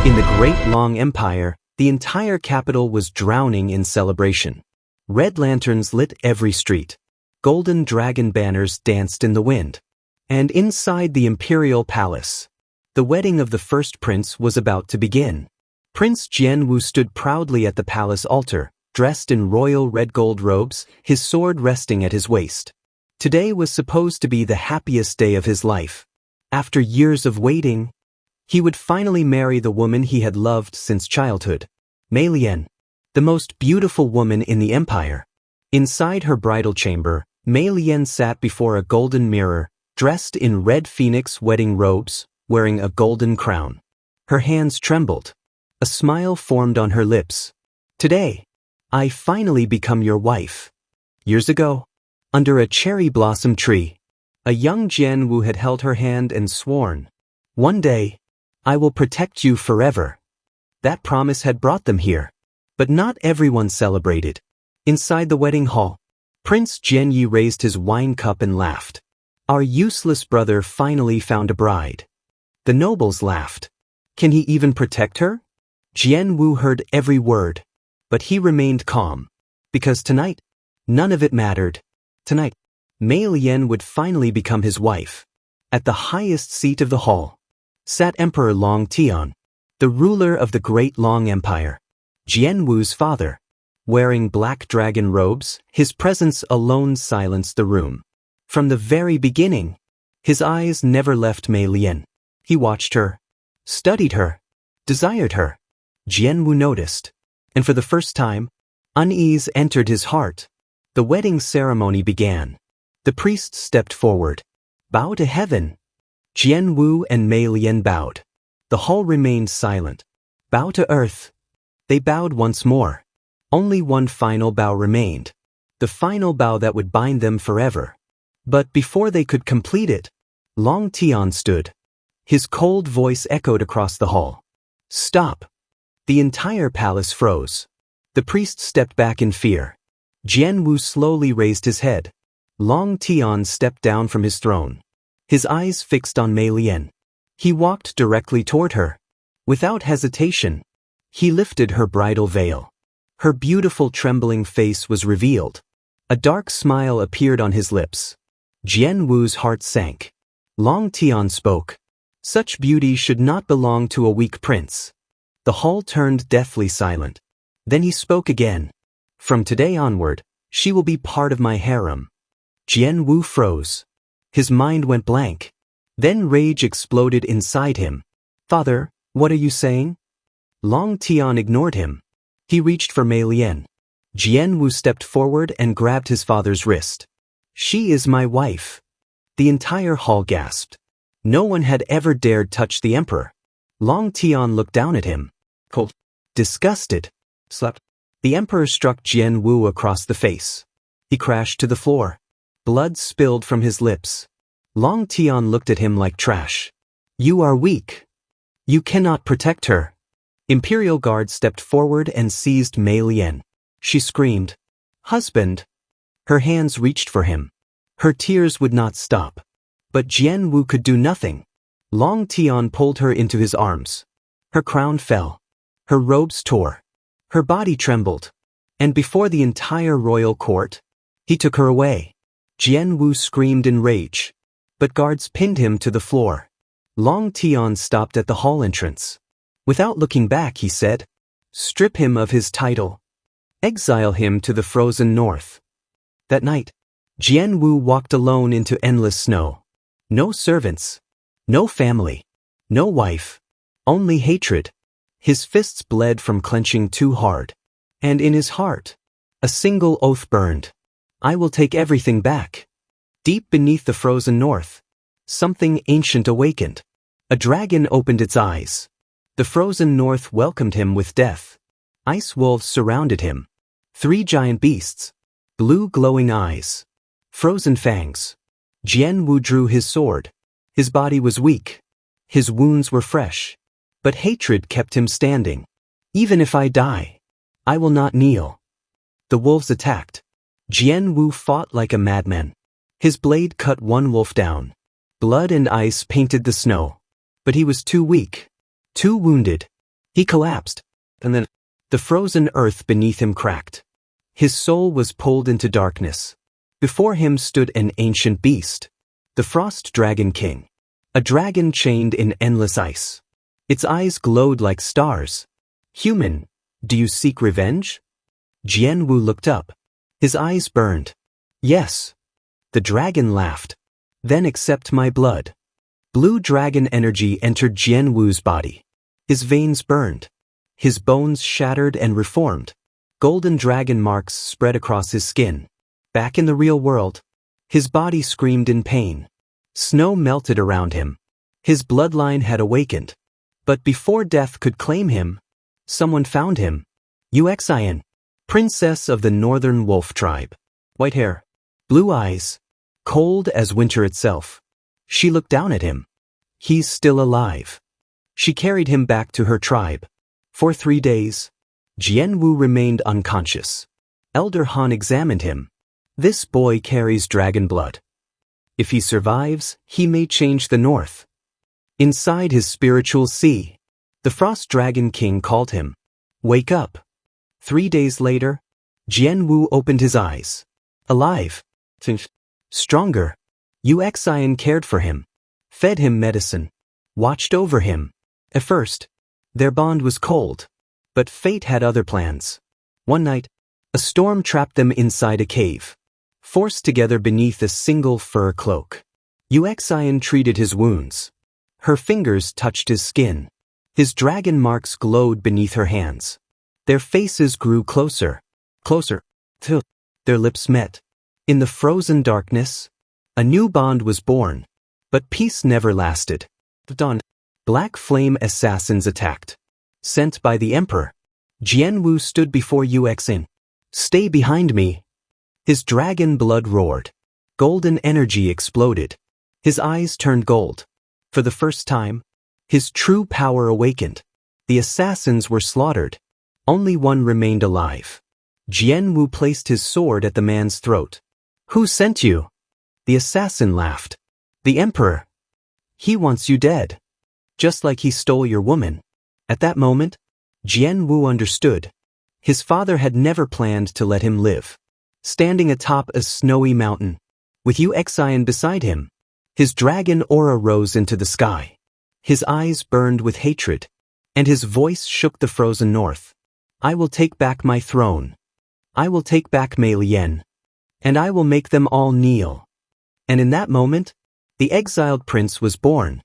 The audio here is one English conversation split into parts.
In the Great Long Empire, the entire capital was drowning in celebration. Red lanterns lit every street. Golden dragon banners danced in the wind. And inside the imperial palace, the wedding of the first prince was about to begin. Prince Jianwu stood proudly at the palace altar, dressed in royal red gold robes, his sword resting at his waist. Today was supposed to be the happiest day of his life. After years of waiting, he would finally marry the woman he had loved since childhood, Mei Lian, the most beautiful woman in the empire. Inside her bridal chamber, Mei Lian sat before a golden mirror, dressed in red phoenix wedding robes, wearing a golden crown. Her hands trembled. A smile formed on her lips. Today, I finally become your wife. Years ago, under a cherry blossom tree, a young Jianwu had held her hand and sworn, "One day, I will protect you forever." That promise had brought them here. But not everyone celebrated. Inside the wedding hall, Prince Jianyi raised his wine cup and laughed. Our useless brother finally found a bride. The nobles laughed. Can he even protect her? Jianwu heard every word, but he remained calm. Because tonight, none of it mattered. Tonight, Mei Lian would finally become his wife. At the highest seat of the hall sat Emperor Long Tian, the ruler of the Great Long Empire, Jianwu's father. Wearing black dragon robes, his presence alone silenced the room. From the very beginning, his eyes never left Mei Lian. He watched her, studied her, desired her. Jianwu noticed, and for the first time, unease entered his heart. The wedding ceremony began. The priest stepped forward. Bow to heaven. Jianwu and Mei Lian bowed. The hall remained silent. Bow to earth. They bowed once more. Only one final bow remained. The final bow that would bind them forever. But before they could complete it, Long Tian stood. His cold voice echoed across the hall. Stop. The entire palace froze. The priest stepped back in fear. Jianwu slowly raised his head. Long Tian stepped down from his throne. His eyes fixed on Mei Lian. He walked directly toward her. Without hesitation, he lifted her bridal veil. Her beautiful trembling face was revealed. A dark smile appeared on his lips. Jianwu's heart sank. Long Tian spoke. Such beauty should not belong to a weak prince. The hall turned deathly silent. Then he spoke again. From today onward, she will be part of my harem. Jianwu froze. His mind went blank. Then rage exploded inside him. Father, what are you saying? Long Tian ignored him. He reached for Mei Lian. Jianwu stepped forward and grabbed his father's wrist. She is my wife. The entire hall gasped. No one had ever dared touch the emperor. Long Tian looked down at him. Cold. Disgusted. Slept. The emperor struck Jianwu across the face. He crashed to the floor. Blood spilled from his lips. Long Tian looked at him like trash. You are weak. You cannot protect her. Imperial guards stepped forward and seized Mei Lian. She screamed, "Husband!" Her hands reached for him. Her tears would not stop. But Jianwu could do nothing. Long Tian pulled her into his arms. Her crown fell. Her robes tore. Her body trembled. And before the entire royal court, he took her away. Jianwu screamed in rage. But guards pinned him to the floor. Long Tian stopped at the hall entrance. Without looking back, he said, "Strip him of his title. Exile him to the frozen north." That night, Jianwu walked alone into endless snow. No servants. No family. No wife. Only hatred. His fists bled from clenching too hard. And in his heart, a single oath burned. I will take everything back. Deep beneath the frozen north, something ancient awakened. A dragon opened its eyes. The frozen north welcomed him with death. Ice wolves surrounded him. 3 giant beasts. Blue glowing eyes. Frozen fangs. Jianwu drew his sword. His body was weak. His wounds were fresh. But hatred kept him standing. Even if I die, I will not kneel. The wolves attacked. Jianwu fought like a madman. His blade cut one wolf down. Blood and ice painted the snow. But he was too weak. Too wounded. He collapsed, and then the frozen earth beneath him cracked. His soul was pulled into darkness. Before him stood an ancient beast, the Frost Dragon King, a dragon chained in endless ice. Its eyes glowed like stars. "Human, do you seek revenge?" Jian-Wu looked up. His eyes burned. "Yes." The dragon laughed. "Then accept my blood." Blue dragon energy entered Jian-Wu's body. His veins burned. His bones shattered and reformed. Golden dragon marks spread across his skin. Back in the real world, his body screamed in pain. Snow melted around him. His bloodline had awakened. But before death could claim him, someone found him. Yuexian, princess of the northern wolf tribe. White hair, blue eyes, cold as winter itself. She looked down at him. He's still alive. She carried him back to her tribe. For 3 days, Jian-Wu remained unconscious. Elder Han examined him. "This boy carries dragon blood. If he survives, he may change the north." Inside his spiritual sea, the Frost Dragon King called him. "Wake up." 3 days later, Jian-Wu opened his eyes. Alive. Stronger. Yuexian cared for him, fed him medicine, watched over him. At first, their bond was cold, but fate had other plans. One night, a storm trapped them inside a cave, forced together beneath a single fur cloak. Yuexian treated his wounds. Her fingers touched his skin. His dragon marks glowed beneath her hands. Their faces grew closer, till their lips met. In the frozen darkness, a new bond was born, but peace never lasted. At dawn, black flame assassins attacked. Sent by the emperor, Jian-Wu stood before Yuexian. "Stay behind me." His dragon blood roared. Golden energy exploded. His eyes turned gold. For the first time, his true power awakened. The assassins were slaughtered. Only one remained alive. Jian-Wu placed his sword at the man's throat. "Who sent you?" The assassin laughed. "The emperor. He wants you dead. Just like he stole your woman." At that moment, Jian-Wu understood. His father had never planned to let him live. Standing atop a snowy mountain, with Yuexian beside him, his dragon aura rose into the sky. His eyes burned with hatred, and his voice shook the frozen north. "I will take back my throne. I will take back Mei Lian. And I will make them all kneel." And in that moment, the exiled prince was born.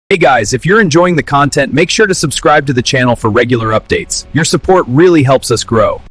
Hey guys, if you're enjoying the content, make sure to subscribe to the channel for regular updates. Your support really helps us grow.